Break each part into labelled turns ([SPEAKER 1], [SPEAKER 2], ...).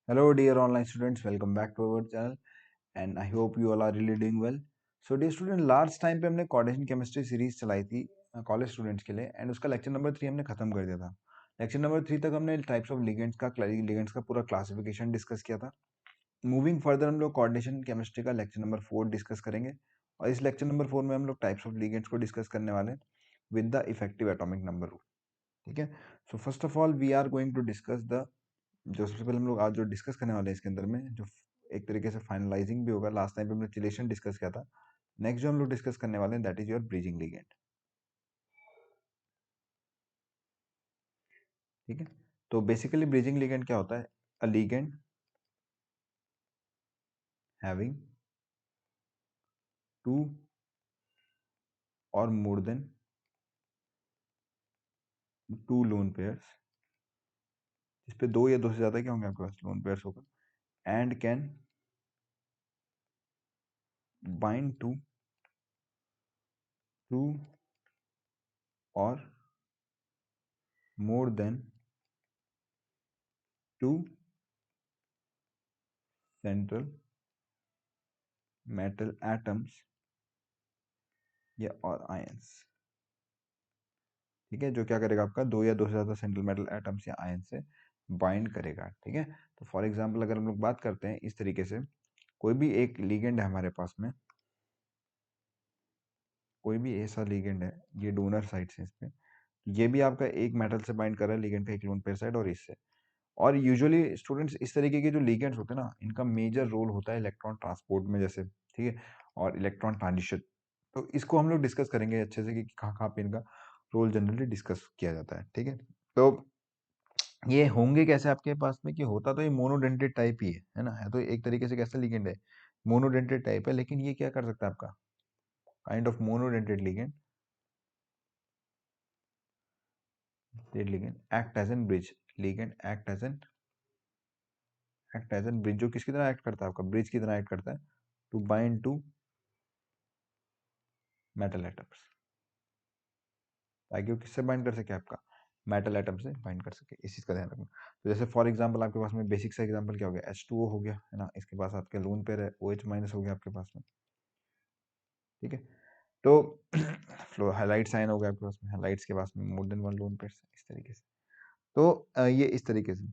[SPEAKER 1] Hello, dear online students. Welcome back to our channel, and I hope you all are really doing well. So, dear student, last time पे हमने coordination chemistry series चलाई थी college students के लिए, and उसका lecture number 3 हमने खत्म कर दिया था। लेक्चर नंबर 3 तक हमने टाइप्स ऑफ लिगेंड्स का पूरा क्लासिफिकेशन डिस्कस किया था। मूविंग फर्दर हम लोग कोऑर्डिनेशन केमिस्ट्री का लेक्चर नंबर 4 डिस्कस करेंगे, और इस लेक्चर नंबर 4 में हम लोग टाइप्स ऑफ लिगेंड्स को डिस्कस करने वाले हैं with the effective atomic number rule. ठीक है। So first of all we are going to discuss the जो सबसे पहले हम लोग आज जो डिस्कस करने वाले हैं इसके अंदर में जो एक तरीके से फाइनलाइजिंग भी होगा। लास्ट टाइम पे हमने चिलेशन डिस्कस किया था। नेक्स्ट जो हम लोग डिस्कस करने वाले हैं that is your bridging ligand. ठीक है। तो बेसिकली ब्रीजिंग लिगेंड क्या होता है? अ लिगेंड हैविंग टू और more than two lone pairs, जिस पे दो या दो से ज्यादा क्या होंगे आपके पास लोन पेयर्स होगा, and can bind to two और more than two central metal atoms या और आयंस। ठीक है, जो क्या करेगा आपका दो या दो से ज्यादा सेंट्रल मेटल एटम्स या आयन से बाइंड करेगा। ठीक है। तो फॉर एग्जांपल अगर हम लोग बात करते हैं इस तरीके से, कोई भी एक लिगेंड है हमारे पास में, कोई भी ऐसा लिगेंड है, ये डोनर साइड से इस पे, ये भी आपका एक मेटल से बाइंड कर रहा है, लिगेंड का एक लोन पेयर साइड और इससे। और यूजुअली स्टूडेंट्स इस तरीके के जो लिगेंड्स होते हैं ना, इनका मेजर रोल होता है इलेक्ट्रॉन ट्रांसपोर्ट में, जैसे ठीक है, और इलेक्ट्रॉन ट्रांजिशन। तो इसको हम लोग डिस्कस करेंगे अच्छे से कि कहाँ कहाँ पे इनका रोल जनरली डिस्कस किया जाता है। ठीक है। तो ये होंगे कैसे आपके पास में, कि होता तो ये मोनोडेंटेड टाइप ही है ना, है तो एक तरीके से कैसा लिगेंड है, मोनोडेंटेड टाइप है, लेकिन ये क्या कर सकता है आपका kind of monodentate ligand, ligand act as an bridge, ligand act as an bridge, जो किसकी तरह एक्ट करता है आपका ब्रिज की तरह एक्ट करता है, to bind to metal atoms, ताकि वो किससे बाइंड कर सके आपका मेटल एटम से बाइंड कर सके। इस चीज का ध्यान रखना। तो जैसे फॉर एग्जांपल आपके पास में बेसिक सा एग्जांपल क्या हो गया, H2O हो गया है ना, इसके पास आपके लोन पेयर है OH माइनस हो गया आपके पास में। ठीक है। तो फ्लो हाइलाइट साइन हो गया आपके पास में, हाइलाइट्स के पास में more than one lone pairs, इस तरीके से। तो ये इस तरीके से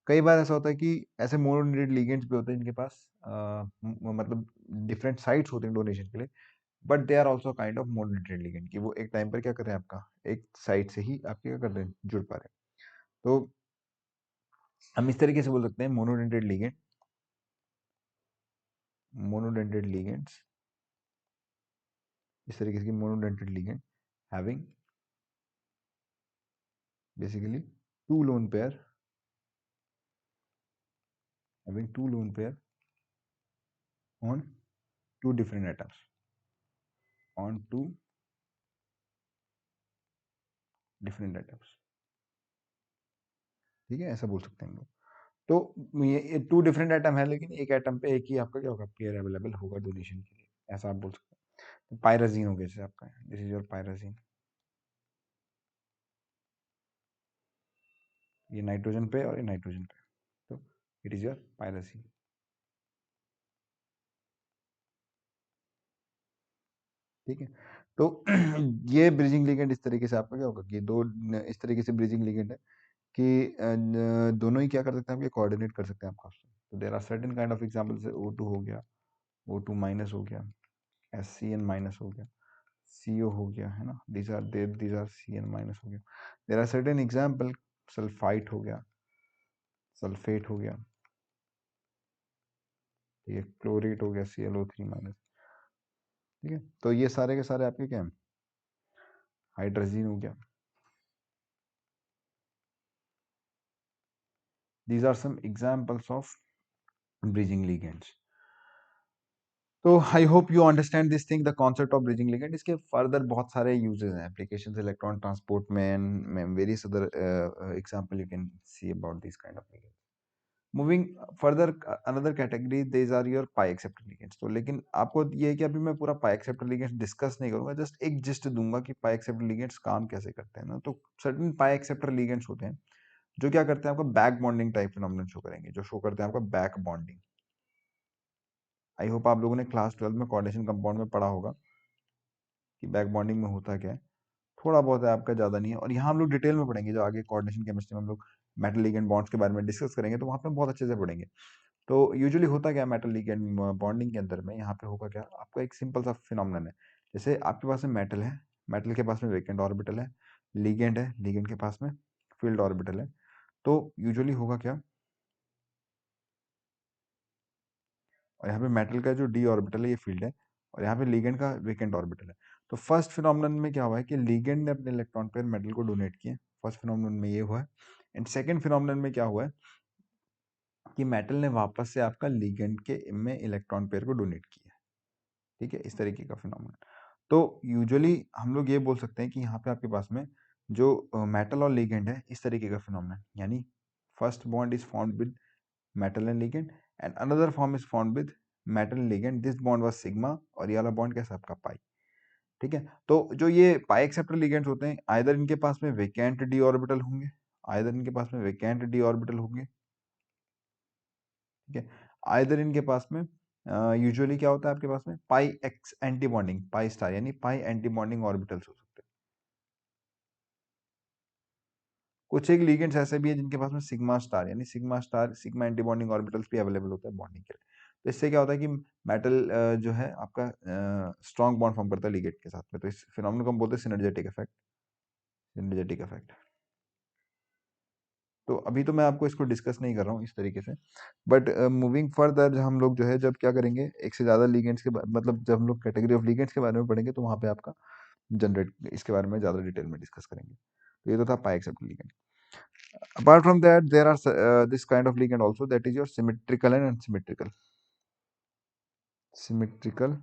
[SPEAKER 1] कई बार ऐसा होता है कि ऐसे मोनोडेंटेड लिगेंड्स भी होते हैं इनके पास, मतलब डिफरेंट साइट्स होते हैं डोनेशन के लिए, but they are also kind of monodentate ligand, कि वो एक टाइम पर क्या कर रहे हैं आपका एक साइड से ही आपके क्या कर रहे हैं जुड़ पा रहे हैं। तो हम इस तरीके से बोल सकते हैं मोनोडेंटेड लिगेंड्स, इस तरीके से monodentate ligand having basically two lone pair, having two lone pair on two different atoms, on two different atoms। ठीक है, ऐसा बोल सकते हैं हम लोग। तो ये टू डिफरेंट एटम है, लेकिन एक एटम पे एक ही आपका क्या होगा पेयर अवेलेबल होगा डोनेशन के लिए, ऐसा आप बोल सकते हैं। तो पायराजीन हो गया जैसे आपका, दिस इज योर पायराजीन, ये नाइट्रोजन पे और ये नाइट्रोजन पे, तो इट इज योर पायराजीन। ठीक है। तो ये ब्रिजिंग लिगेंड इस तरीके से आपका क्या होगा कि दो इस तरीके से ब्रिजिंग लिगेंड है कि दोनों ही क्या कर सकते हैं आपके कोऑर्डिनेट कर सकते हैं आपका। तो there are certain kind of example, से O2 हो गया, O2 माइनस हो गया, SCN माइनस हो गया, CO हो गया, है ना, these are CN माइनस हो गया। There are certain example, sulphite हो गया, सल्फेट हो गया, ठीक है, क्लोरेट हो गया, ClO3 माइनस। ठीक है। तो ये सारे के सारे आपके क्या हैं, हाइड्रोजन हो गया। These are some examples of bridging ligands। तो I hope you understand this thing, the concept of bridging ligand. इसके फर्दर बहुत सारे यूजेस हैं, एप्लीकेशंस इलेक्ट्रॉन ट्रांसपोर्ट में, various other example you can see about this kind of ligand. Moving further another category, these are your pi acceptor ligands. तो लेकिन आपको ये है कि अभी मैं पूरा पाई एक्सेप्टर लिगेंड्स डिस्कस नहीं करूंगा, जस्ट एक जिस्ट दूंगा कि पाई एक्सेप्टर लिगेंड्स काम कैसे करते हैं ना। तो सर्टेन पाई एक्सेप्टर लिगेंड्स होते हैं जो क्या करते हैं आपका back bonding type phenomenon show करेंगे, जो शो करते हैं आपका बैक बॉन्डिंग। आई होप आप लोगों ने क्लास 12 में कोऑर्डिनेशन कंपाउंड में पढ़ा होगा कि बैक बॉन्डिंग में होता क्या है। थोड़ा बहुत है आपका, ज़्यादा नहीं है। और यहाँ हम लोग डिटेल में पढ़ेंगे, जो आगे कोऑर्डिनेशन केमिस्ट्री में हम लोग मेटल लिगेंड बॉन्ड्स के बारे में डिस्कस करेंगे, तो वहाँ पे बहुत अच्छे से पढ़ेंगे। तो यूजुअली होता क्या है मेटल लिगेंड बॉन्डिंग के अंदर में, यहाँ पे होगा क्या, आपका एक सिंपल सा फिनोमिनन है। जैसे आपके पास में मेटल है, मेटल के पास में वेकेंट ऑर्बिटल है, लिगेंड है, लिगेंड के पास में फील्ड ऑर्बिटल है। तो यूजुअली होगा क्या, और यहाँ पे मेटल का जो डी ऑर्बिटल है ये फील्ड है, और यहाँ पे लिगेंड का वेकेंट ऑर्बिटल है। तो फर्स्ट फिनोमिनन में क्या हुआ है कि लिगेंड ने अपने इलेक्ट्रॉन पेयर मेटल को डोनेट किए, फर्स्ट फिनोमिनन में ये हुआ है। एंड सेकंड फिनोमिनन में क्या हुआ है कि मेटल ने वापस से आपका लिगेंड के में इलेक्ट्रॉन पेयर को डोनेट किया। ठीक है, इस तरीके का फिनोमिनन। तो यूजुअली हम लोग ये बोल सकते हैं कि यहाँ पे आपके पास में जो मेटल और लिगेंड है, इस तरीके का फिनोमिनन, यानी first bond is formed with metal and ligand and another form is formed with metal and ligand. This bond was sigma और ये वाला बॉन्ड कैसा आपका पाई। ठीक है, तो जो ये पाई एक्सेप्टर लिगेंड्स होते हैं, आइदर इनके पास में वेकेंट डी ऑर्बिटल होंगे, आइदर इनके पास में वेकेंट डी ऑर्बिटल होंगे। ठीक है, आइदर इनके पास में यूजुअली क्या होता है आपके पास में pi x anti bonding, pi star यानी पाई एंटी बॉन्डिंग ऑर्बिटल्स हो सकते हैं। कुछ एक लिगेंड्स ऐसे भी है जिनके पास में सिग्मा स्टार यानी sigma star sigma anti bonding orbitals भी अवेलेबल होता है बॉन्डिंग के लिए। तो इससे क्या होता है कि मेटल जो है आपका स्ट्रॉन्ग बॉन्ड फॉर्म करता है लिगेंड के साथ में, तो इस फिनोमेनन को हम बोलते हैं सिनर्जेटिक इफेक्ट, सिनर्जेटिक इफेक्ट। तो अभी तो मैं आपको इसको डिस्कस नहीं कर रहा हूँ इस तरीके से, बट मूविंग फर्दर हम लोग जो है जब क्या करेंगे, एक से ज़्यादा लिगेंड्स के मतलब जब हम लोग कैटेगरी ऑफ लिगेंड्स के बारे में पढ़ेंगे, तो वहाँ पे आपका जनरेट इसके बारे में ज़्यादा डिटेल में डिस्कस करेंगे। तो ये तो था पाई acceptor ligand. Apart from that, there are this kind of ligand also, that is your symmetrical and unsymmetrical. Symmetrical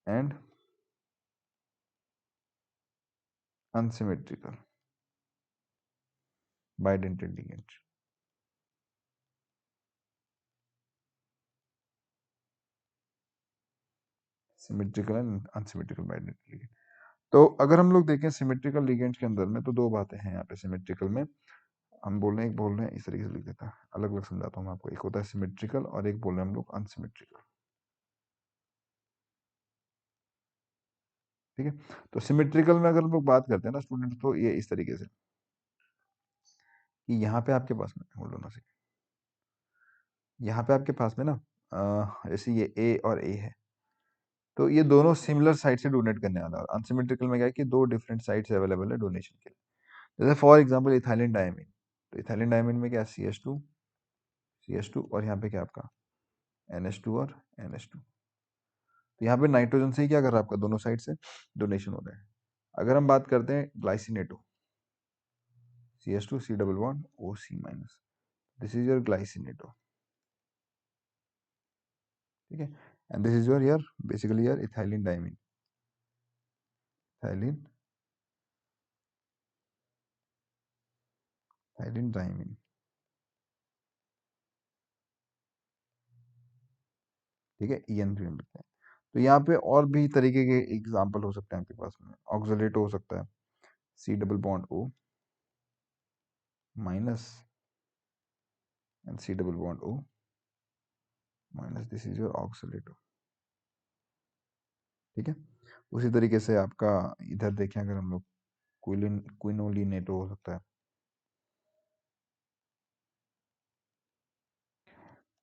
[SPEAKER 1] and unsymmetrical bidentate ligand. Symmetrical and unsymmetrical bidentate ligand. तो अगर हम लोग देखें सिमेट्रिकल लिगेंड्स के अंदर में, तो दो बातें हैं यहाँ पे सिमेट्रिकल में। हम बोल रहे हैं, एक बोल रहे हैं, इस तरीके से लिख देता है, अलग अलग समझाता हूँ मैं आपको। एक होता है सिमेट्रिकल और एक बोल रहे हैं हम लोग अनसिमेट्रिकल। ठीक है, तो सिमेट्रिकल में अगर हम लोग बात करते हैं ना स्टूडेंट, तो ये इस तरीके से कि यहाँ पे आपके पास में, होल्ड ऑन अ सेकंड, यहाँ पे आपके पास में ना जैसे ये ए और ए है, तो ये दोनों सिमिलर साइड से डोनेट करने वाला है। अनसिमेट्रिकल में क्या है कि दो डिफरेंट साइड्स अवेलेबल है डोनेशन के लिए। जैसे फॉर एग्जांपल इथाइलिन डायमीन, तो इथाइलिन डायमीन में क्या CH2 CH2 और यहाँ पे क्या आपका NH2 और NH2। तो यहाँ पे नाइट्रोजन से ही क्या कर रहा है आपका, दोनों साइड से डोनेशन हो रहा है। अगर हम बात करते हैं glycinato, CH2 C double bond OC minus, this is your glycinato. ठीक है, and this is your basically your ethylene diamine, ethylene ethylene diamine. ठीक है, EN3 हम लिखते हैं। तो यहाँ पे और भी तरीके के एग्जाम्पल हो सकते हैं आपके पास में, ऑक्सलेट हो सकता है C double bond O minus and C double bond O minus, this is your oxalate. ठीक है, उसी तरीके से आपका इधर देखें अगर हम लोग क्विनोलिनेटो हो सकता है।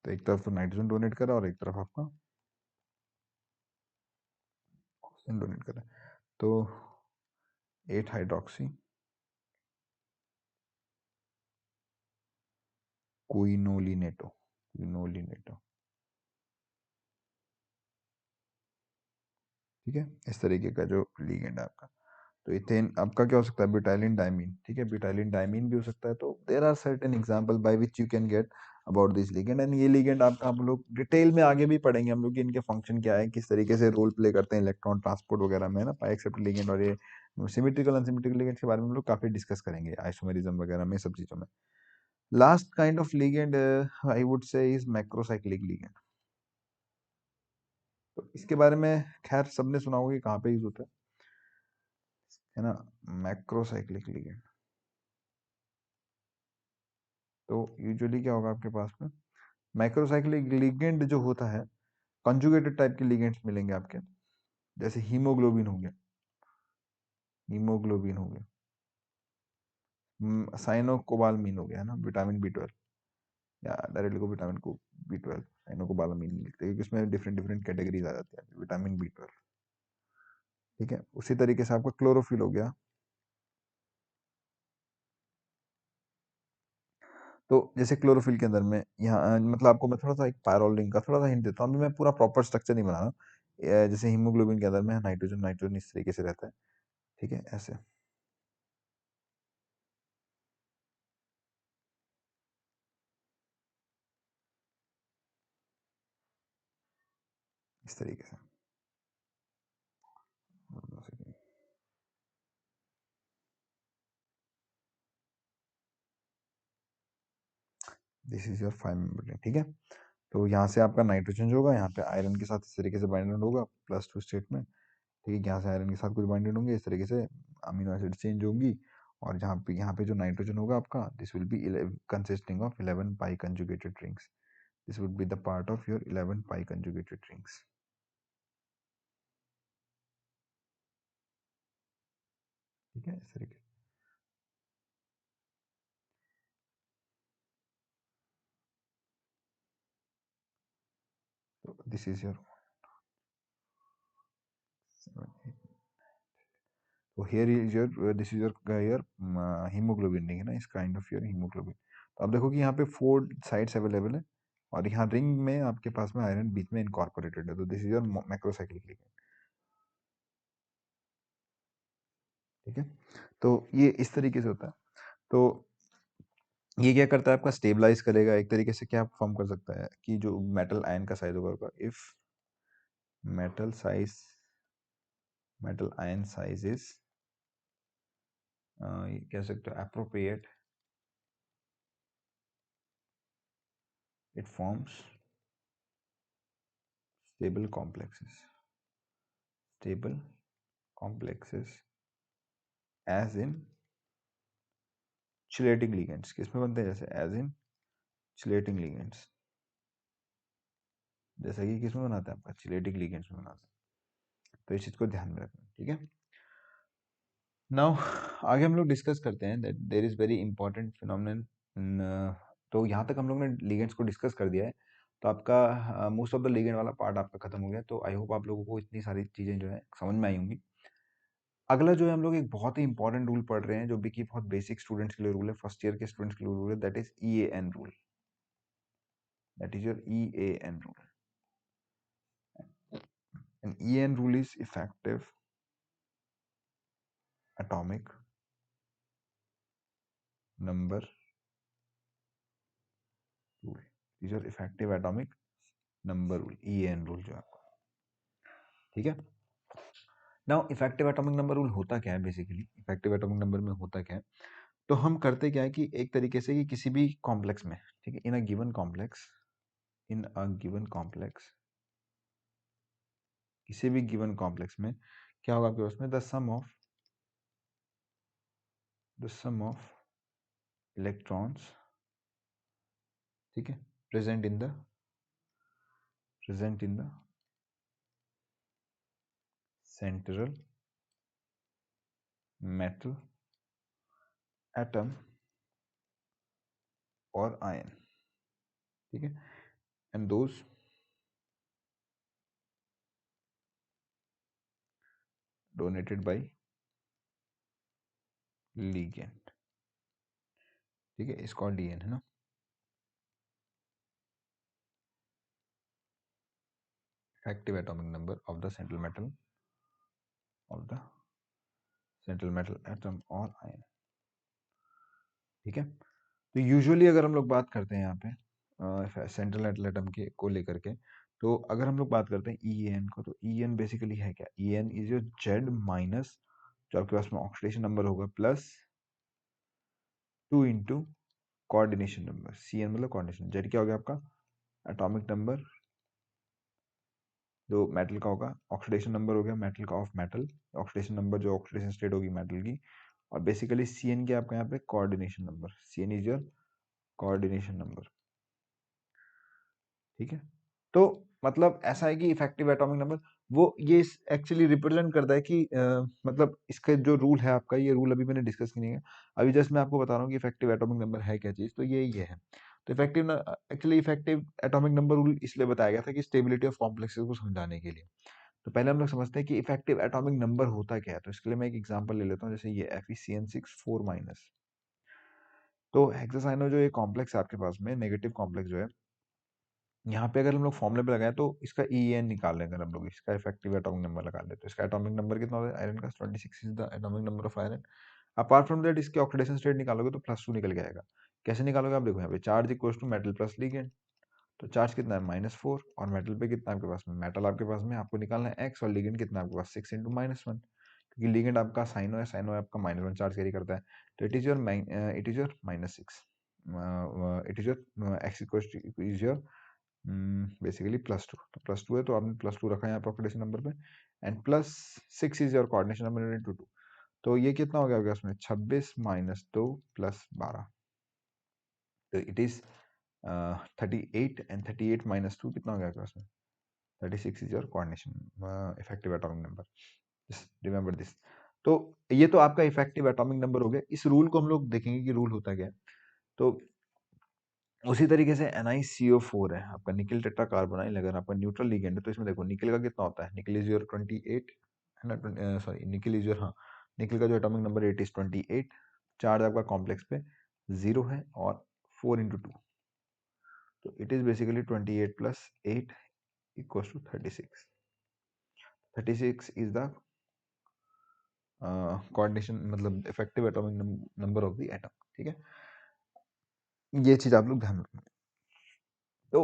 [SPEAKER 1] तो एक तरफ तो नाइट्रोजन डोनेट कर रहा है और एक तरफ आपका ऑक्सीजन डोनेट कर रहा है। तो 8 हाइड्रोक्सी क्विनोलिनेटो, क्विनोलिनेटो। ठीक है, इस तरीके का जो लिगेंड है आपका। तो इथेन आपका क्या हो सकता है, ब्यूटाइलिन डायमीन। ठीक है, ब्यूटाइलिन डायमीन भी हो सकता है। तो there are certain example by which you can get about this ligand. And ये लिगेंड आपका हम लोग डिटेल में आगे भी पढ़ेंगे हम लोग कि इनके फंक्शन क्या है, किस तरीके से रोल प्ले करते हैं इलेक्ट्रॉन ट्रांसपोर्ट वगैरह में, ना पाई एक्सेप्टर लिगेंड और ये सिमेट्रिकल अनसिमेट्रिकल लिगेंड के बारे में हम लोग काफी डिस्कस करेंगे, आइसोमेरिज्म वगैरह में, सब चीजों में। Last kind of ligand I would say is macrocyclic ligand. तो इसके बारे में खैर सबने सुना होगा कि कहाँ पे यूज होता है ना, मैक्रोसाइक्लिक लिगेंड। तो यूजुअली क्या होगा आपके पास में, माइक्रोसाइक्लिक लिगेंड जो होता है, कंजुगेटेड टाइप के लिगेंड्स मिलेंगे आपके, जैसे हीमोग्लोबिन हो गया, हीमोग्लोबिन हो गया, साइनोकोबालमिन हो गया है ना, विटामिन B12, या डायरेक्टली को विटामिन को B12 साइनोकोबालमिन लिखते हैं क्योंकि इसमें डिफरेंट डिफरेंट कैटेगरीज आ जाती है, विटामिन B12। ठीक है, उसी तरीके से आपका क्लोरोफिल हो गया। तो जैसे क्लोरोफिल के अंदर में यहाँ मतलब आपको मैं थोड़ा सा एक पायरोलिंग का थोड़ा सा हिंट देता हूँ, अभी मैं पूरा प्रॉपर स्ट्रक्चर नहीं बना रहा। जैसे हीमोग्लोबिन के अंदर में नाइट्रोजन, नाइट्रोजन इस तरीके से रहता है। ठीक है, ऐसे इस तरीके से। This is your 5 member ring. ठीक है, तो यहाँ से आपका नाइट्रोजन जो होगा यहाँ पे आयरन के साथ इस तरीके से बाइंडेड होगा +2 स्टेट में। ठीक है, यहाँ से आयरन के साथ कुछ बाइंडेड होंगे इस तरीके से, अमीनो एसिड चेंज होंगी, और यहाँ पे जो नाइट्रोजन होगा आपका, this will be consisting of 11 pi conjugated rings. This would be the part of your 11 pi conjugated rings. ठीक है, इस तरीके। तो दिस इज योर, तो here is your, this is your haemoglobin ring है ना, इस काइंड ऑफ योर हीमोग्लोबिन। तो आप देखो कि यहाँ पे 4 साइड्स अवेलेबल है, और यहाँ रिंग में आपके पास में आयरन बीच में इनकॉर्पोरेटेड है, तो this is your macrocyclic ligand. ठीक है, तो ये इस तरीके से होता है। तो ये क्या करता है, आपका स्टेबलाइज करेगा एक तरीके से, क्या फॉर्म कर सकता है कि जो मेटल आयन का साइज होगा, if metal size, metal ion size is, ये कह सकते हो appropriate, it forms stable complexes, stable complexes as in chelating ligands। किसमें बनते हैं, जैसे as in chelating ligands, जैसे कि किसमें बनाता है, आपका chelating ligands में बनाता है। तो इस चीज को ध्यान में रखना। ठीक है, नाउ आगे हम लोग डिस्कस करते हैं that there is very important phenomenon. तो यहाँ तक हम लोग ने लिगेंड्स को डिस्कस कर दिया है, तो आपका मोस्ट ऑफ द लिगेंड वाला पार्ट आपका खत्म हो गया। तो आई होप आप लोगों को इतनी सारी चीजें जो है समझ में आई होंगी। अगला जो है, हम लोग एक बहुत ही इंपॉर्टेंट रूल पढ़ रहे हैं, जो भी कि बहुत बेसिक स्टूडेंट्स के लिए रूल है, फर्स्ट ईयर के स्टूडेंट्स के लिए रूल है, that is EAN rule. That is your EAN rule. And EAN rule is effective atomic number rule. Is your effective atomic number rule, EAN rule जो है आपका। ठीक है, now effective atomic number rule होता क्या है, basically effective atomic number में होता क्या है, तो हम करते क्या है कि एक तरीके से कि किसी भी कॉम्प्लेक्स में, ठीक है, in a given complex, in a given complex, किसी भी गिवन कॉम्प्लेक्स में क्या होगा आपके पास में, द सम ऑफ इलेक्ट्रॉन्स, ठीक है, present in the, present in the central metal atom और आयन। ठीक है, and those donated bye ligand. ठीक है, इसका DN है ना, effective atomic number of the central metal, of the central metal atom और आयन। ठीक है, तो यूजुअली अगर हम लोग बात करते हैं यहाँ पे सेंट्रल मेटल एटम के को लेकर के, तो अगर हम लोग बात करते हैं EAN को, तो EAN बेसिकली है क्या, EAN is your Z minus, जो आपके पास में ऑक्सीडेशन नंबर होगा, plus 2 into coordination number. CN मतलब कोऑर्डिनेशन, Z क्या हो गया आपका एटॉमिक नंबर जो मेटल का होगा, ऑक्सीडेशन नंबर हो गया मेटल का ऑफ मेटल, ऑक्सीडेशन नंबर जो ऑक्सीडेशन स्टेट होगी मेटल की, और बेसिकली CN क्या आपका यहाँ पे coordination number, CN is your coordination number, ठीक है। तो मतलब ऐसा है कि इफेक्टिव एटॉमिक नंबर वो ये एक्चुअली रिप्रेजेंट करता है कि मतलब इसका जो रूल है आपका, ये रूल अभी मैंने डिस्कस नहीं है, अभी जस्ट मैं आपको बता रहा हूँ कि इफेक्टिव एटॉमिक नंबर है क्या चीज़, तो ये है। तो actually effective atomic number rule इसलिए बताया गया था कि स्टेबिलिटी ऑफ कॉम्प्लेक्सेस को समझाने के लिए। तो पहले हम लोग समझते हैं कि इफेक्टिव एटॉमिक नंबर होता क्या है। तो इसके लिए मैं एक एग्जांपल ले लेता हूँ, जैसे ये FeCN6 4-। तो हेक्सासाइनो जो ये कॉम्प्लेक्स है आपके पास में, नेगेटिव कॉम्प्लेक्स जो है, यहाँ पे अगर हम लोग फॉर्मूले पे लगाए तो इसका EN निकाल लें, अगर हम लोग इसका इफेक्टिव एटॉमिक नंबर लगा ले तो इसका एटॉमिक नंबर कितना होता है आयरन का, 26 is the atomic number of iron. Apart from that इसके ऑक्सीडेशन स्टेट निकालोगे तो +2 निकल के आएगा। कैसे निकालोगे आप देखो, यहाँ पे charge equals to metal plus ligand, तो चार्ज कितना है -4, और मेटल पे कितना आपके पास में, मेटल आपके पास में आपको निकालना है x, और लिगेंड कितना आपके पास 6 × -1, क्योंकि लिगेंड आपका साइनो है, साइनो आपका -1 चार्ज कैरी करता है। तो it is your -6, it is your x is your basically +2, तो +2 है तो आपने +2 रखा है यहाँ पे ऑक्सीडेशन नंबर पे, and +6 is your coordination number into 2। तो ये कितना हो गया उसमें 26 - 2 + 12, तो इट इज 38, एंड 38 - 2 कितना हो गया उसमें 36 is your coordination effective atomic number, just remember this. तो ये तो आपका इफेक्टिव एटॉमिक नंबर हो गया। इस रूल को हम लोग देखेंगे कि रूल होता क्या है। तो उसी तरीके से NiCO4 है आपका, निकल टेट्राकार्बोनाइल, अगर आपका न्यूट्रल लिगेंड है तो इसमें देखो निकल का कितना होता है, निकल इज योर 28 है ना, सॉरी निकल इज योर, हाँ निकल का जो एटॉमिक नंबर 8 इज 28, चार्ज आपका कॉम्प्लेक्स पे 0 है, और 4 × 2, तो it is basically 28 + 8 = 36। 36 is the coordination, मतलब effective atomic number of the atom, ठीक है। ये चीज आप लोग ध्यान रखना। तो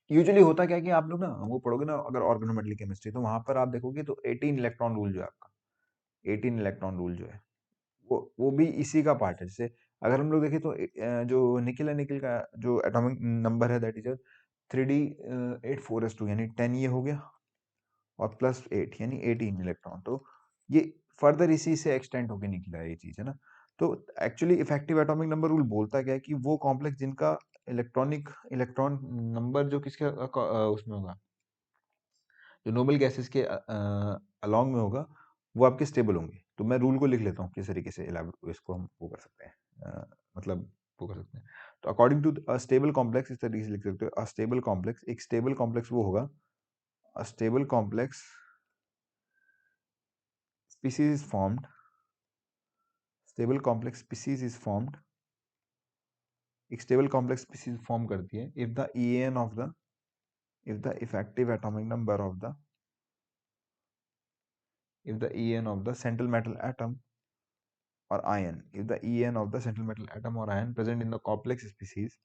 [SPEAKER 1] यूजुअली होता क्या है कि आप लोग ना वो पढ़ोगे ना अगर ऑर्गेनोमेटल केमिस्ट्री, तो वहां पर आप देखोगे तो 18 इलेक्ट्रॉन रूल जो है आपका, 18 इलेक्ट्रॉन रूल जो है वो भी इसी का पार्ट है। जैसे अगर हम लोग देखें तो जो निकल है, निकल का जो एटॉमिक नंबर है दैट इज 3D8 4s2, यानी 10 ये हो गया, और +8 यानी 18 इलेक्ट्रॉन। तो ये फर्दर इसी से एक्सटेंड होके निकला है ये चीज, है ना। तो actually effective atomic number rule बोलता क्या है कि वो कॉम्प्लेक्स जिनका इलेक्ट्रॉन नंबर जो किसके उसमें होगा, जो नोबल गैसेस के अलोंग में होगा, वो आपके स्टेबल होंगे। तो मैं रूल को लिख लेता हूँ किस तरीके से इसको हम वो कर सकते हैं, मतलब वो कर सकते हैं। तो according to a stable complex इस तरीके से लिख सकते हो, अ स्टेबल कॉम्प्लेक्स, एक स्टेबल कॉम्प्लेक्स वो होगा, a stable complex species is formed, stable complex species is formed, एक stable complex species form करती है if the EAN of the, if the effective atomic number of the, if the EAN of the central metal atom or ion, if the EAN of the central metal atom or ion present in the complex species,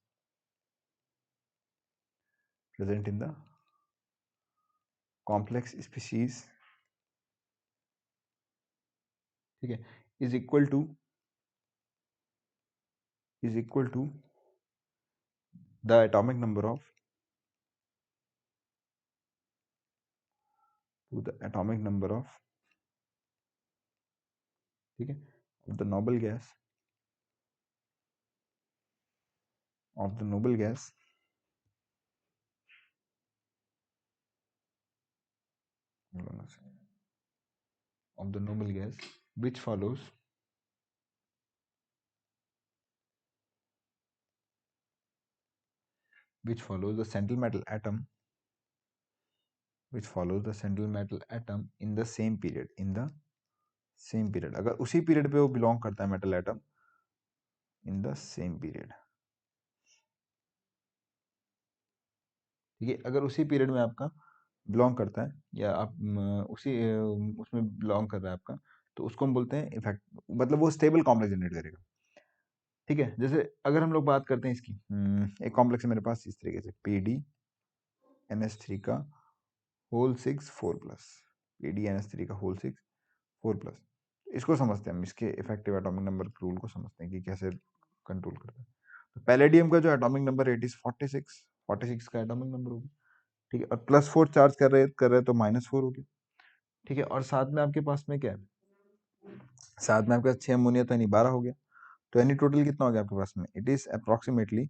[SPEAKER 1] present in the complex species, ठीक है, is equal to, is equal to the atomic number of, to the atomic number of, ठीक है, of the noble gas, of the noble gas, of the noble gas which follows, which follows the central metal atom, which follows the central metal atom in the same period, in the same period, अगर उसी period पे वो belong करता है metal atom, in the same period, ठीक है, अगर उसी पीरियड में आपका बिलोंग करता है, या आप उसी उसमें बिलोंग कर रहा है आपका, तो उसको हम बोलते हैं इफेक्ट, मतलब वो स्टेबल कॉम्प्लेक्स जनरेट करेगा, ठीक है। जैसे अगर हम लोग बात करते हैं इसकी, एक कॉम्प्लेक्स है मेरे पास इस तरीके से, PdNH3 का होल 6 4+, PdNH3 का होल 6 4+, इसको समझते हैं हम, इसके इफेक्टिव एटॉमिक नंबर रूल को समझते हैं कि कैसे कंट्रोल करता है। तो पैलेडियम का जो एटॉमिक नंबर 8 इज 46, 46 का एटॉमिक नंबर होगा, ठीक है, और +4 चार्ज कर रहे तो -4 हो गया, ठीक है, और साथ में आपके पास में क्या है, साथ में आपके पास 6 अमोनिया, तो यानी 12 हो गया, तो यानी टोटल कितना हो गया आपके पास में, इट इज अप्रोक्सीमेटली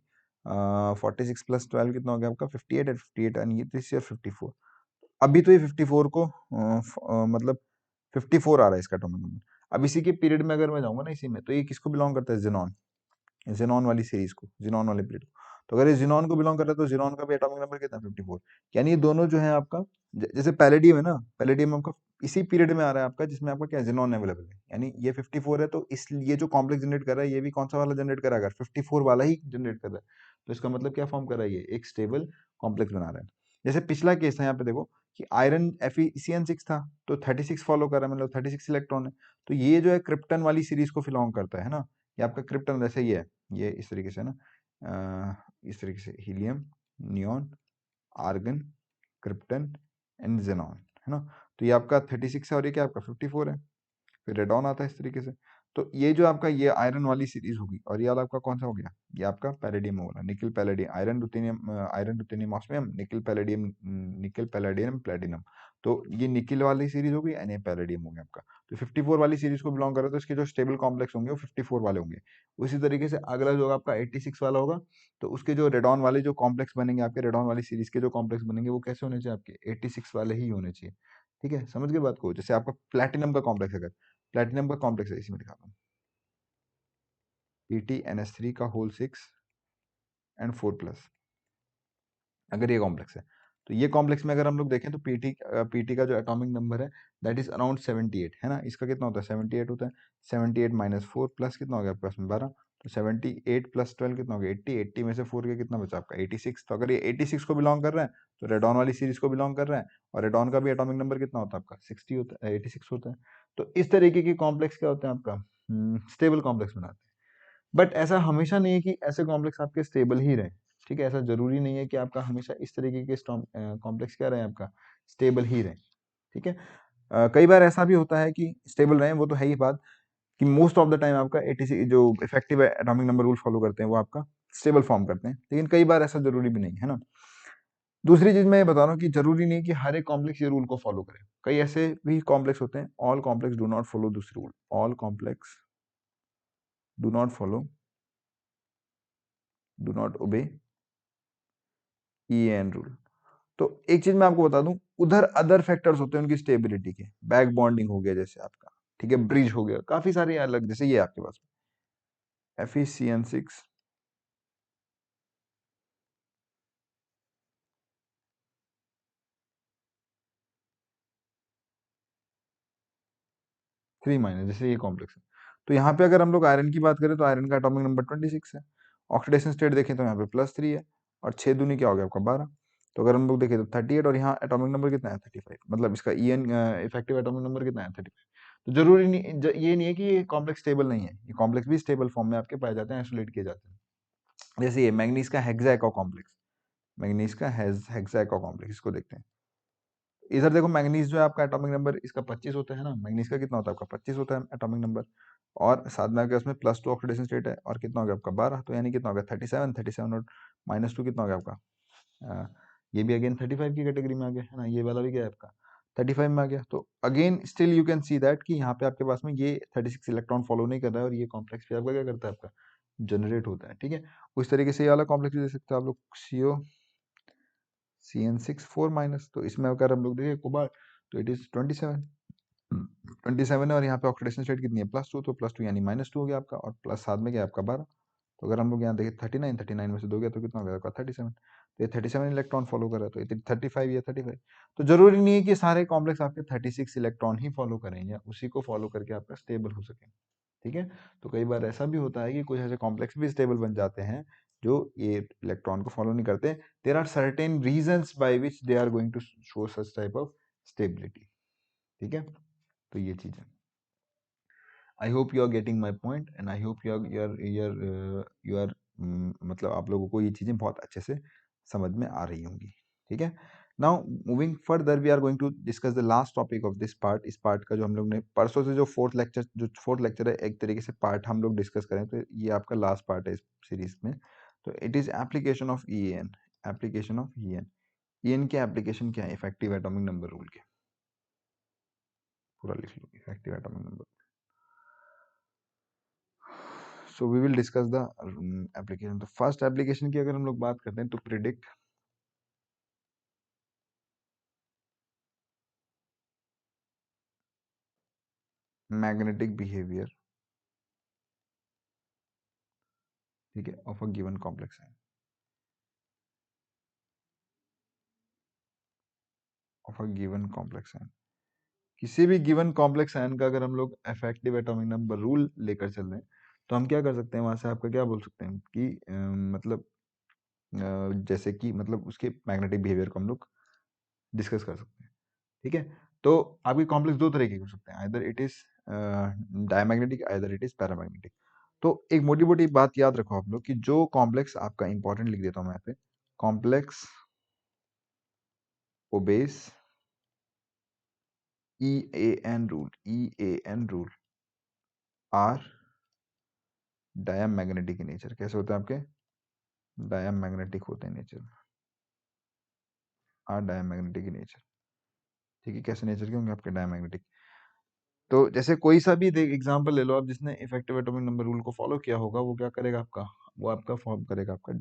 [SPEAKER 1] 46 प्लस 12 कितना हो गया आपका 58 है, 58 एंड ये दिस ईयर 54। अभी तो ये 54 को मतलब 54 आ रहा है इसका एटॉमिक नंबर। अब इसी के पीरियड में अगर मैं जाऊंगा ना इसी में, तो ये किसको बिलोंग करता है, जेनॉन, जेनॉन वाली सीरीज को, जेनॉन वाले पीरियड को। तो अगर ये जेनॉन को बिलोंग कर रहा है तो जेनॉन का भी एटॉमिक नंबर कितना है 54। यानी ये दोनों जो है आपका जैसे पैलेडियम है ना, पैलेडियम आपका इसी पीरियड में आ रहा है आपका जिसमें आपका क्या जेनॉन अवेलेबल है। यानी ये 54 है तो इसलिए जो कॉम्प्लेक्स जनरेट कर रहा है ये भी कौन सा वाला जनरेट कर रहा है, अगर 54 वाला ही जनरेट कर रहा है तो इसका मतलब क्या फॉर्म कर रहा है, ये एक स्टेबल कॉम्प्लेक्स बना रहा है। जैसे पिछला केस था यहाँ पे देखो कि आयरन FeCN6 था तो 36 फॉलो कर रहा है, मतलब 36 इलेक्ट्रॉन है। तो ये जो है क्रिप्टन वाली सीरीज को बिलोंग करता है ना, ये आपका क्रिप्टन जैसे ही है, ये इस तरीके से ना, इस तरीके से helium, neon, argon, krypton and xenon, है ना। तो ये आपका 36 है और ये क्या आपका 54 है। फिर रेडॉन आता है इस तरीके से। तो ये जो आपका ये आयरन वाली सीरीज होगी और ये वाला आपका कौन सा हो गया, ये आपका पैलेडियम होगा, निकल पैलेडियम, आयरन रुथेनियम ऑस्मियम, निकल पैलेडियम, निकल पैलेडियम प्लेटिनम। तो ये निकल वाली सीरीज होगी एंड ये पैलेडियम हो गया आपका। तो 54 वाली सीरीज को बिलोंग कर रहा है तो इसके जो स्टेबल कॉम्प्लेक्स होंगे वो 54 वाले होंगे। उसी तरीके से अगला जो आपका 86 वाला होगा तो उसके जो रेडॉन वाले जो कॉम्प्लेक्स बनेंगे आपके, रेडॉन वाली सीरीज के जो कॉम्प्लेक्स बनेंगे वो कैसे होने चाहिए आपके 86 वाले ही होने चाहिए। ठीक है, समझ गए बात को। जैसे आपका प्लैटिनम का कॉम्प्लेक्स, अगर प्लैटिनम का कॉम्प्लेक्स है इसी में दिखाता हूँ, PtNH3 का होल 6 एंड 4+, अगर ये कॉम्प्लेक्स है तो ये कॉम्प्लेक्स में अगर हम लोग देखें तो पीटी का जो एटॉमिक नंबर है दैट इज अराउंड 78 है ना। इसका कितना होता है 78 होता है। 78 माइनस 4 प्लस कितना हो गया आपके पास में 12। तो 78 प्लस 12 कितना हो गया 80। 80 में से 4 के कितना बचा आपका 86। तो अगर ये 86 को बिलोंग कर रहा है तो रेडॉन वाली सीरीज को बिलोंग कर रहा है और रेडॉन का भी एटॉमिक नंबर कितना होता है आपका 60 होता है, 86 होता है। तो इस तरीके की कॉम्प्लेक्स क्या होते हैं आपका स्टेबल कॉम्प्लेक्स बनाते हैं। बट ऐसा हमेशा नहीं है कि ऐसे कॉम्प्लेक्स आपके स्टेबल ही रहे। ठीक है, ऐसा जरूरी नहीं है कि आपका हमेशा इस तरीके के कॉम्प्लेक्स क्या रहे आपका स्टेबल ही रहे। ठीक है, कई बार ऐसा भी होता है कि स्टेबल रहे, वो तो है ही बात कि मोस्ट ऑफ द टाइम आपका एटीसी जो effective atomic number rule follow करते हैं वो आपका स्टेबल फॉर्म करते हैं, लेकिन कई बार ऐसा जरूरी भी नहीं है ना। दूसरी चीज मैं ये बता रहा हूँ कि जरूरी नहीं कि हर एक कॉम्प्लेक्स ये रूल को फॉलो करे। कई ऐसे भी कॉम्प्लेक्स होते हैं, all complex do not follow this rule, all complex do not follow, do not obey EAN rule. तो एक चीज मैं आपको बता दूं, उधर अदर फैक्टर्स होते हैं उनकी स्टेबिलिटी के, बैक बॉन्डिंग हो गया जैसे आपका, ठीक है, ब्रिज हो गया, काफी सारे अलग, जैसे ये आपके पास FeCN6 3 जैसे ये कॉम्प्लेक्स है। तो यहाँ पे अगर हम लोग आयरन की बात करें तो आयरन का एटॉमिक नंबर 26 है। ऑक्सीडेशन स्टेट देखें तो यहाँ पे +3 है और 6 दूनी क्या हो गया आपका 12। तो अगर हम लोग देखें तो 38 और यहाँ एटॉमिक नंबर कितना है 35, मतलब इसका EN इफेक्टिव एटॉमिक नंबर कितना है 35। तो जरूरी नहीं ये नहीं है कि ये कॉम्प्लेक्स स्टेबल नहीं है, ये कॉम्प्लेक्स भी स्टेबल फॉर्म में आपके पाए जाते हैं, आइसोलेट किए जाते हैं। जैसे ये मैंगनीज का हेक्सा कॉम्प्लेक्स, मैंगनीज का हेक्सा कॉम्प्लेक्स, इसको देखते हैं। इधर देखो मैंगनीज जो है आपका एटॉमिक नंबर इसका 25 होता है ना, मैंगनीज का कितना होता है आपका 25 होता है एटॉमिक नंबर। और साथ में आपके उसमें +2 ऑक्सीडेशन स्टेट है और कितना हो गया आपका 12, तो यानी कितना हो गया 37। 37 और -2 कितना हो गया आपका ये भी अगेन 35 की कैटेगरी में आ गया है ना, ये वाला भी क्या है आपका 35 में आ गया। तो again still you can see that कि यहाँ पे आपके पास में ये 36 इलेक्ट्रॉन फॉलो नहीं कर रहा है और ये कॉम्प्लेक्स भी आपका क्या करता है आपका जनरेट होता है। ठीक है, उस तरीके से ये वाला कॉम्प्लेक्स भी दे सकते हो आप लोग, CO CN6 4-, तो इसमें अगर हम लोग देखें कोबाल्ट तो इट इज 27। 27 है और यहाँ पे ऑक्सीडेशन स्टेट कितनी है +2, तो +2 यानी -2 हो गया आपका और प्लस साथ में क्या है आपका 12। तो अगर हम लोग यहाँ देखें 39 में से 2 गया तो कितना हो गया आपका 37। तो ये 37 इलेक्ट्रॉन फॉलो कर रहा है, तो ये 35, ये 35। तो जरूरी नहीं है कि सारे कॉम्प्लेक्स आपके 36 इलेक्ट्रॉन ही फॉलो करें या उसी को फॉलो करके आपका स्टेबल हो सके। ठीक है, तो कई बार ऐसा भी होता है कि कुछ ऐसे कॉम्प्लेक्स भी स्टेबल बन जाते हैं जो ये इलेक्ट्रॉन को फॉलो नहीं करते। There are certain reasons by which they are going to show such type of stability. ठीक है, तो ये चीज है। I hope you are getting my point and I hope you are मतलब आप लोगों को ये चीजें बहुत अच्छे से समझ में आ रही होंगी। ठीक है, now moving further we are going to discuss the last topic of this part. इस पार्ट का जो हम लोग ने परसों से जो फोर्थ लेक्चर है एक तरीके से पार्ट हम लोग डिस्कस करें तो ये आपका लास्ट पार्ट है इस सीरीज में। तो it is application of EAN, application of EAN के एप्लीकेशन क्या है इफेक्टिव एटॉमिक नंबर रूल के, पूरा लिख लो effective atomic number. So we will discuss the application. तो फर्स्ट एप्लीकेशन की अगर हम लोग बात करते हैं तो प्रिडिक्ट मैग्नेटिक बिहेवियर, ठीक है, of a given complex ion, of a given complex ion. किसी भी गिवन कॉम्प्लेक्स आयन का अगर हम लोग इफेक्टिव एटॉमिक नंबर रूल लेकर चल रहे हैं तो हम क्या कर सकते हैं, वहां से आपका क्या बोल सकते हैं कि मतलब जैसे कि मतलब उसके मैग्नेटिक बिहेवियर को हम लोग डिस्कस कर सकते हैं, ठीक है। तो आपके कॉम्प्लेक्स दो तरीके के हो सकते हैं, either it is diamagnetic, either it is paramagnetic. तो एक मोटी मोटी बात याद रखो आप लोग कि जो कॉम्प्लेक्स आपका इंपॉर्टेंट लिख देता हूं मैं यहाँ पे, complex obeys EAN rule, EAN rule are diamagnetic in nature. कैसे होते हैं आपके? डायमैग्नेटिक होते हैं nature, are diamagnetic in nature, ठीक है। कैसे नेचर के होंगे आपके? डायमैग्नेटिक। तो जैसे कोई सा भी देख एग्जांपल ले लो आप, जिसने इफेक्टिव एटॉमिक नंबर रूल को फॉलो किया होगा, वो क्या करेगा आपका, वो आपका फॉर्म करेगा आपका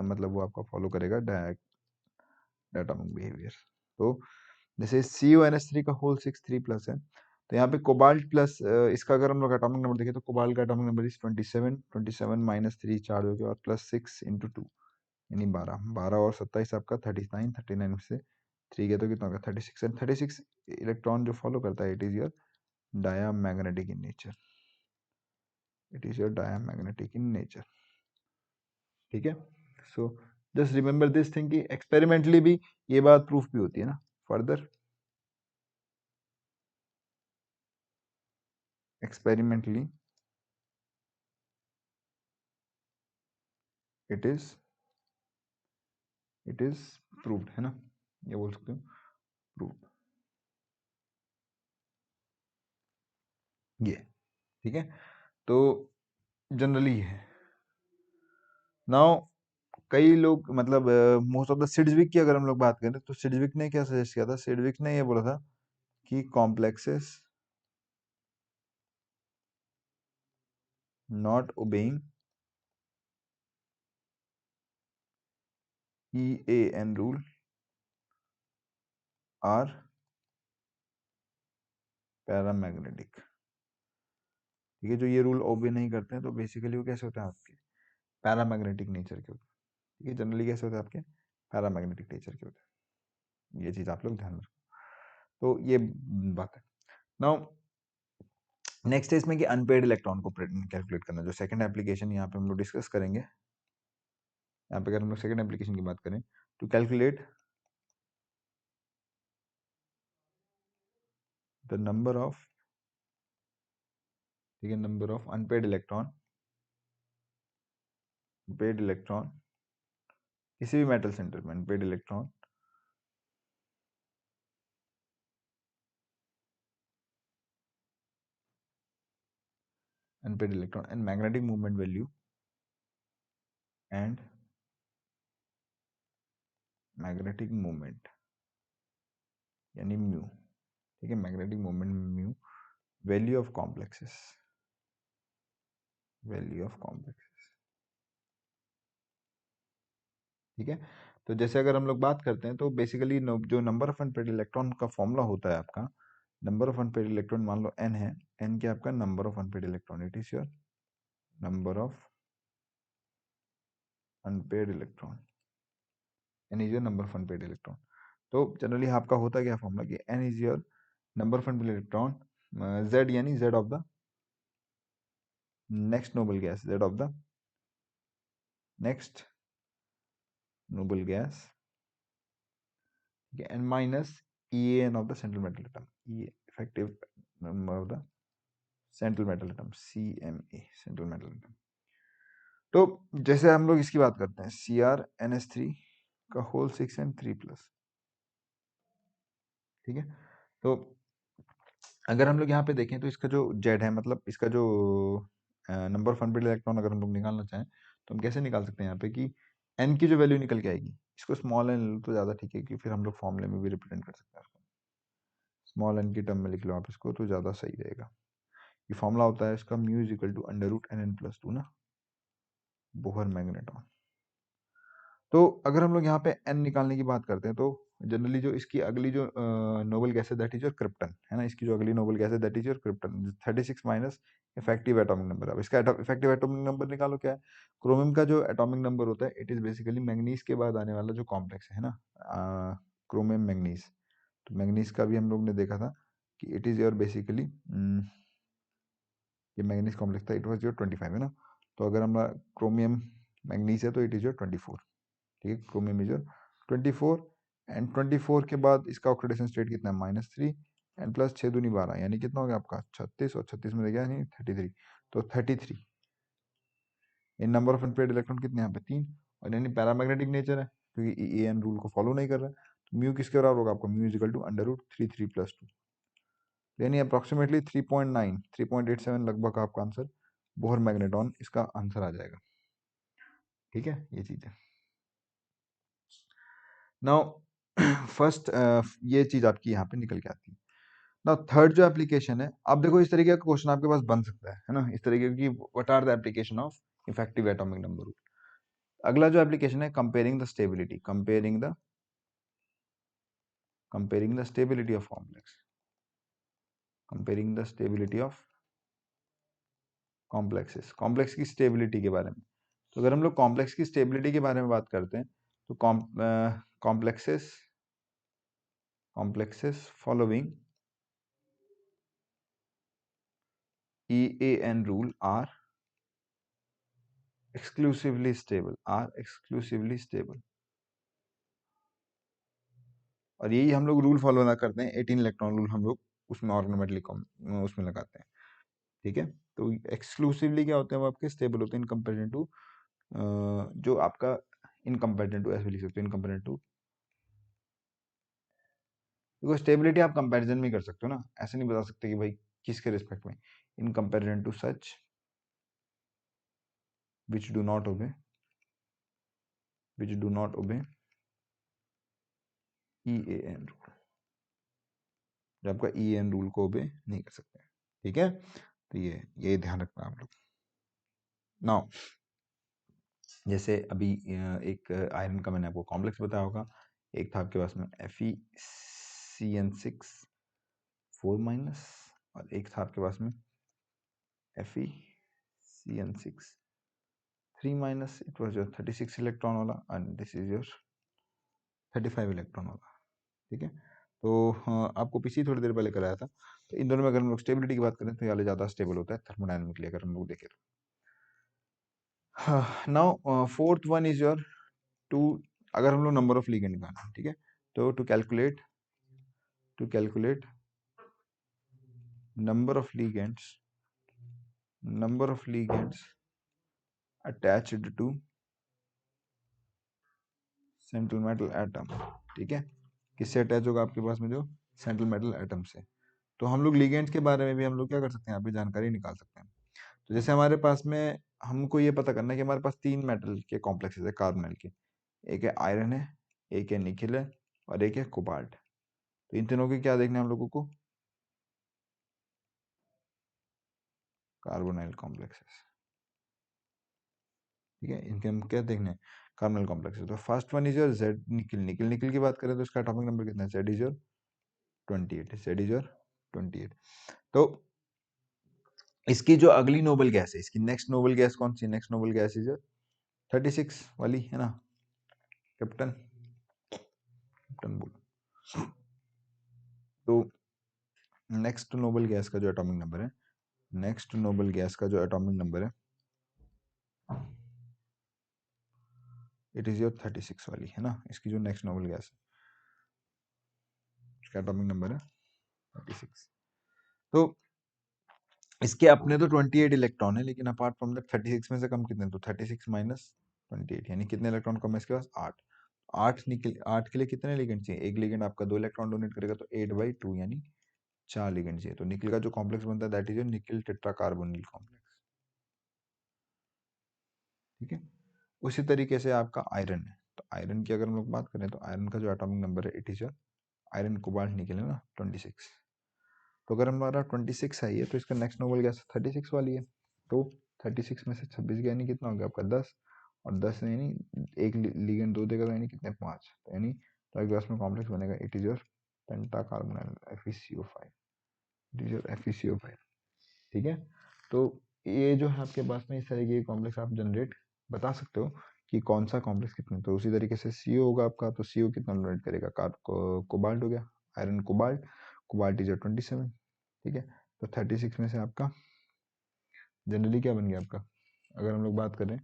[SPEAKER 1] मतलब वो आपका फॉलो करेगा डायटोमिक बिहेवियर। तो जैसे CuNH3 का होल 6 3+ है, तो यहाँ पे कोबाल्ट प्लस इसका अगर हम लोग एटॉमिक नंबर देखें तो कोबाल्ट का एटॉमिक नंबर इज 27, 27 -3 चार्ज हो गया और +6 × 2 यानी 12, 12 और 27 आपका 39, 39 में से 3 गया तो कितना होगा 36, एंड 36 इलेक्ट्रॉन जो फॉलो करता है, it is your diamagnetic in nature, it is your diamagnetic in nature, ठीक है। So just remember this thing कि एक्सपेरिमेंटली भी ये बात प्रूफ भी होती है ना further, experimentally it is proved, है ना, ये बोल सकते हो प्रूव्ड, ये, ठीक है। तो जनरली ये है। नाउ कई लोग मतलब मोस्ट ऑफ द सिड्जविक की अगर हम लोग बात करें तो सिड्जविक ने क्या सजेस्ट किया था, सिड्जविक ने ये बोला था कि complexes not obeying EAN rule are paramagnetic, ठीक है। जो ये रूल ओबे नहीं करते हैं तो बेसिकली वो कैसे होते हैं आपके पैरामैग्नेटिक नेचर के होते हैं, ठीक है। जनरली कैसे होते हैं आपके पैरामैग्नेटिक नेचर के होते हैं, ये चीज आप लोग ध्यान रखो। तो ये बात है। नाउ नेक्स्ट है इसमें कि अनपेड इलेक्ट्रॉन को कैलकुलेट करना, जो सेकंड एप्लीकेशन यहाँ पे हम लोग डिस्कस करेंगे। यहाँ पे अगर हम लोग सेकंड एप्लीकेशन की बात करें to calculate the number of, ठीक है, number of unpaired electron, paired electron किसी भी मेटल सेंटर में, unpaired electron unpaired electron and magnetic movement value and magnetic movement यानी म्यू, ठीक है, magnetic movement mu, value of complexes, value of complexes, ठीक है। तो जैसे अगर हम लोग बात करते हैं तो बेसिकली जो नंबर ऑफ अनपेड इलेक्ट्रॉन का फॉर्मूला होता है आपका, नंबर ऑफ अनपेड इलेक्ट्रॉन मान लो n है, n क्या आपका number of unpaired electron, it is your number of unpaired electron, n is your number of unpaired electron. तो जनरली आपका होता क्या फॉर्मूला कि n is your number of unpaired electron, z यानी z of the next noble gas, z of the next noble gas, okay, and minus EAN of the central metal atom, E effective number of the central metal atom, CMA central metal atom। तो जैसे हम लोग इसकी बात करते हैं CrNH3 का whole 6 and 3+, ठीक है। तो अगर हम लोग यहाँ पे देखें तो इसका जो Z है, मतलब इसका जो नंबर ऑफ अनपेड इलेक्ट्रॉन अगर हम लोग निकालना चाहें तो हम कैसे निकाल सकते हैं यहाँ पे कि n की जो वैल्यू निकल के आएगी, इसको स्मॉल n लो तो ज़्यादा ठीक है, कि फिर हम लोग फॉर्मूले में भी रिप्रेजेंट कर सकते हैं, स्मॉल n की टर्म में लिख लो आप इसको तो ज़्यादा सही रहेगा। ये फॉर्मूला होता है इसका mu is equal to under root n n plus two ना, बोहर मैग्नेट्रॉन। तो अगर हम लोग यहाँ पे n निकालने की बात करते हैं तो जनरली जो इसकी अगली जो नोबल गैस है दैट इज योर क्रिप्टन, है ना। इसकी जो अगली नोबल गैस है that is your krypton, 36 minus effective atomic number. अब इसका इफेक्टिव एटॉमिक नंबर निकालो, क्या है। क्रोमियम का जो एटॉमिक नंबर होता है इट इज बेसिकली मैंगनीज के बाद आने वाला जो कॉम्प्लेक्स है ना, क्रोमियम मैंगनीज। तो मैंगनीज का भी हम लोग ने देखा था कि इट इज योर बेसिकली ये मैंगनीज कॉम्प्लेक्स था, इट वॉज योर 25, है ना। तो अगर हमारा क्रोमियम मैंगनीज है तो इट इज योर 24, ठीक है। क्रोमियम इज योर 24 एंड 24 के बाद इसका ऑक्सीडेशन स्टेट कितना है, -3 एंड प्लस 6 दूनी 12, यानी कितना हो गया आपका 36, और 36 में गया नहीं 33, तो 33 इन नंबर ऑफ अनपेयर्ड इलेक्ट्रॉन कितने यहाँ पे 3, और यानी पैरामैग्नेटिक नेचर है क्योंकि ई एन रूल को फॉलो नहीं कर रहा है। तो म्यू किसके बराबर होगा आपका, mu is equal to under root 3 प्लस 2, यानी अप्रोक्सीमेटली 3.9 3.87 लगभग आपका आंसर बोहर मैग्नेटॉन इसका आंसर आ जाएगा, ठीक है। ये चीज है। नाउ फर्स्ट ये चीज आपकी यहाँ पे निकल के आती है। नाउ थर्ड जो एप्लीकेशन है, अब देखो इस तरीके का क्वेश्चन आपके पास बन सकता है ना, इस तरीके की what are the application of effective atomic number rule. अगला जो एप्लीकेशन है comparing the stability, comparing the stability of complex, comparing the stability of complexes, complex की स्टेबिलिटी के बारे में। तो अगर हम लोग कॉम्प्लेक्स की स्टेबिलिटी के बारे में बात करते हैं तो complexes following EAN rule are exclusively stable, और यही हम लोग रूल फॉलो ना करते हैं, 18 इलेक्ट्रॉन रूल हम लोग उसमें ऑर्गोनोमेटली उसमें लगाते हैं, ठीक है। तो एक्सक्लूसिवली क्या होते हैं वो आपके स्टेबल होते हैं इन कंपेरिजन टू जो आपका इन कंपेरिजन टू ऐसे लिख सकते हो, इन कंपेरिजन टू, देखो स्टेबिलिटी आप कंपैरिजन में कर सकते हो ना, ऐसे नहीं बता सकते कि भाई किसके रिस्पेक्ट में, in comparison to such which do not obey EAN rule, जो आपका EAN रूल को ओबे नहीं कर सकते, ठीक है। तो ये ध्यान रखना आप लोग। नाउ जैसे अभी एक आयरन का मैंने आपको कॉम्प्लेक्स बताया होगा, एक था आपके पास में FeCN6 4- और एक था आपके पास में FeCN6 3-, it was your 36 electron वाला and this is your 35 electron वाला, ठीक है। तो आपको पीछे थोड़ी देर पहले कराया था। तो इन दोनों में अगर हम लोग स्टेबिलिटी की बात करें तो ये वाले ज़्यादा स्टेबल होता है थर्मोडायनेमिकली, अगर हम लोग देखें तो। Now fourth one is your two, अगर हम लोग नंबर ऑफ लिगेंड निकालना है, ठीक है। तो to calculate number of ligands attached to central metal atom, ठीक है। किससे अटैच होगा आपके पास में, जो सेंट्रल मेटल एटम से। तो हम लोग लिगेंड्स के बारे में भी हम लोग क्या कर सकते हैं, यहाँ पे जानकारी निकाल सकते हैं। तो जैसे हमारे पास में हमको ये पता करना है कि हमारे पास 3 मेटल के कॉम्प्लेक्सेस है कार्बोनाइल के, एक है आयरन है, एक है निकिल है, और एक है कोबाल्ट। तो इन तीनों के क्या देखना है हम लोगों को, कार्बोनाइल कॉम्प्लेक्सेस, ठीक है। इनके हम क्या देखने हैं, कार्बोनाइल कॉम्प्लेक्सेस। तो first one is your Z nickel, nickel की बात करें तो इसका एटॉमिक नंबर कितना है, जेड इज योर 28। तो इसकी जो अगली नोबल गैस है, इसकी नेक्स्ट नोबल गैस कौन सी, नेक्स्ट नोबल गैस इज 36 वाली, है ना, कैप्टन बोल। तो नेक्स्ट नोबल गैस का जो एटॉमिक नंबर है, इट इज योर 36 वाली, है ना। इसकी जो नेक्स्ट नोबल गैस है इसका एटॉमिक नंबर है 36। तो इसके अपने तो 28 इलेक्ट्रॉन है, लेकिन अपार्ट फ्रॉम दैट 36 में से कम कितने, तो 36 माइनस 28, यानी कितने इलेक्ट्रॉन कम है इसके पास, 8। 8 के लिए कितने लिगेंड चाहिए, एक लिगेंड आपका 2 इलेक्ट्रॉन डोनेट करेगा, तो 8/2 यानी 4 लिगेंड चाहिए। तो निकल का जो कॉम्प्लेक्स बनता है दैट इज निकल टेट्राकार्बोनिल कॉम्प्लेक्स, ठीक है। उसी तरीके से आपका आयरन है, तो आयरन की अगर हम लोग बात करें तो आयरन का जो एटॉमिक नंबर है it is iron cobalt nickel है ना 26, तो अगर हमारा 26 है ये, तो इसका नेक्स्ट नोबल गैस 36 वाली है। तो 36 में से 26 गया, यानी कितना हो गया आपका 10, और 10 यानी एक लिगेंड 2 देगा, तो यानी कितने 5, तो यानी तो आपके पास में कॉम्प्लेक्स बनेगा, it is your pentacarbonyl FeCO5, it is your FeCO5। ठीक है, तो ये जो है आपके पास में इस तरह के कॉम्प्लेक्स आप जनरेट बता सकते हो कि कौन सा कॉम्प्लेक्स कितने। तो उसी तरीके से CO होगा आपका, तो CO कितना जनरेट करेगा, कोबाल्ट हो गया, आयरन कोबाल्ट, कोबाल्ट इज 27। ठीक है, तो 36 में से आपका जनरली क्या बन गया आपका, अगर हम लोग बात करें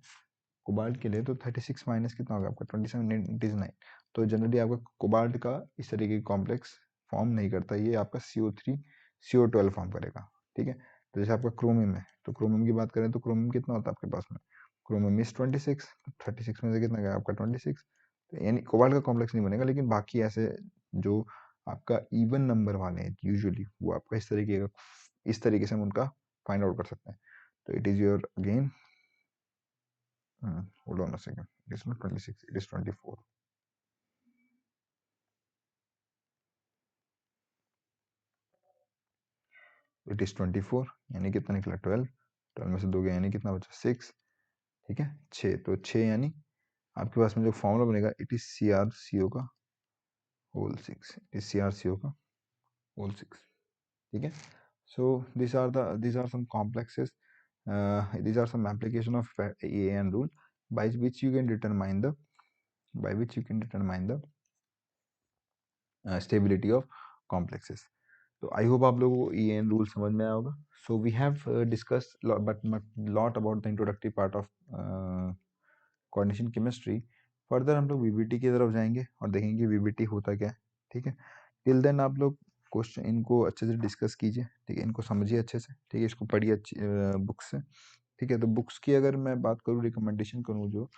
[SPEAKER 1] कोबाल्ट के लिए, तो 36 माइनस कितना होगा आपका 27, इट इज 9। तो जनरली आपका कोबाल्ट का इस तरीके की कॉम्प्लेक्स फॉर्म नहीं करता, ये आपका CO3 CO12 फॉर्म करेगा। ठीक है, तो जैसे आपका क्रोमियम है, तो क्रोमियम की बात करें तो क्रोमियम कितना होता है आपके पास में, क्रोमियम इज 26, 36 में से कितना गया आपका 26। तो यानी कोबाल्ट का कॉम्प्लेक्स नहीं बनेगा, लेकिन बाकी ऐसे जो आपका इवन नंबर वाले हैं यूजुअली, वो आपका इस तरीके से हम उनका फाइंड आउट कर सकते हैं। तो it is your again, hold on a second, it is not 26, it is 24। It is 24 यानी कितना निकला 12, 12 में से 2 गया यानी कितना बचा 6। ठीक है, 6, तो 6 यानी आपके पास में जो फॉर्मूला बनेगा, इट इज CrCO का होल 6, इट इज CrCO का होल 6। ठीक है, so these are some complexes, these are some application of EAN rule by which you can determine the stability of complexes। तो आई होप आप लोगों को EAN rule समझ में आया होगा। So we have discuss but lot about the introductory part of coordination chemistry. Further हम लोग VBT की तरफ जाएंगे और देखेंगे VBT होता क्या है। ठीक है, टिल देन आप लोग क्वेश्चन इनको अच्छे से डिस्कस कीजिए। ठीक है, इनको समझिए अच्छे से। ठीक है, इसको पढ़िए अच्छी बुक से। ठीक है, तो बुक्स की अगर मैं बात करूँ, रिकमेंडेशन करूँ जो,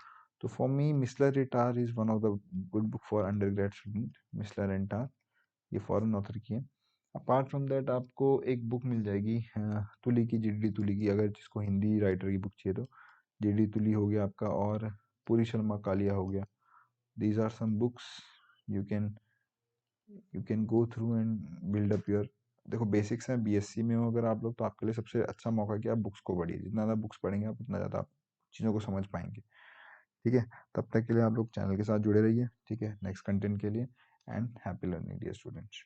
[SPEAKER 1] तो for me Miessler and Tarr is one of the good book for under grade student. Miessler and Tarr ये फॉरेन ऑथर की है। अपार्ट फ्रॉम दैट आपको एक बुक मिल जाएगी तुली की, GD तुली की, अगर जिसको हिंदी राइटर की बुक चाहिए तो GD तुली हो गया आपका, और पूरी शर्मा कालिया हो गया। These are some books you can go through and build up your. देखो बेसिक्स हैं, BSc में हो अगर आप लोग, तो आपके लिए सबसे अच्छा मौका है कि आप बुक्स को पढ़िए। जितना ज़्यादा बुक्स पढ़ेंगे आप, उतना ज़्यादा आप चीज़ों को समझ पाएंगे। ठीक है, तब तक के लिए आप लोग चैनल के साथ जुड़े रहिए। ठीक है, नेक्स्ट कंटेंट के लिए, and happy learning dear students.